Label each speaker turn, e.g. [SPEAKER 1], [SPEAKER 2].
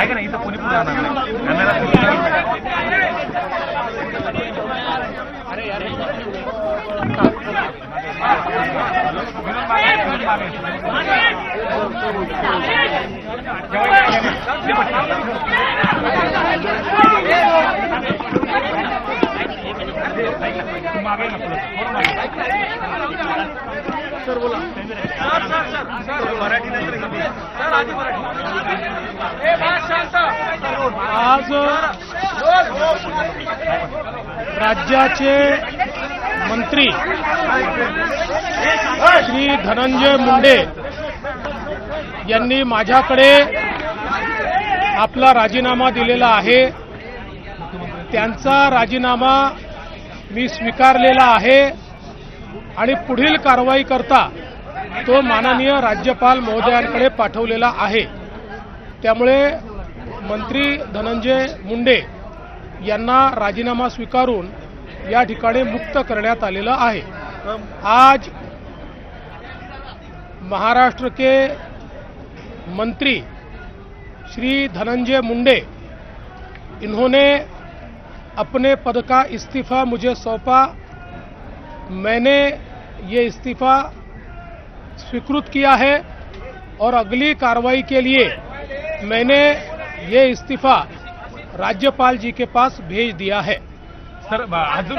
[SPEAKER 1] का नाही इथं कोणी पुढे आणणार सर बोला मराठी
[SPEAKER 2] आज राज्याचे मंत्री श्री धनंजय मुंडे यांनी माझ्याकडे आपला राजीनामा दिलेला आहे। त्यांचा राजीनामा मी स्वीकारलेला आहे आणि पुढील कारवाई करता तो माननीय राज्यपाल महोदयांकडे पाठवलेला आहे। त्यामुळे मंत्री धनंजय मुंडे यांना राजीनामा स्वीकारून या ठिकाणी मुक्त करण्यात आलेलं आहे। आज महाराष्ट्र के मंत्री श्री धनंजय मुंडे इन्होंने अपने पद का इस्तीफा मुझे सौंपा। मैंने ये इस्तीफा स्वीकृत किया है और अगली कार्रवाई के लिए मैंने ये इस्तीफा राज्यपाल जी के पास भेज दिया है।
[SPEAKER 1] सर अजून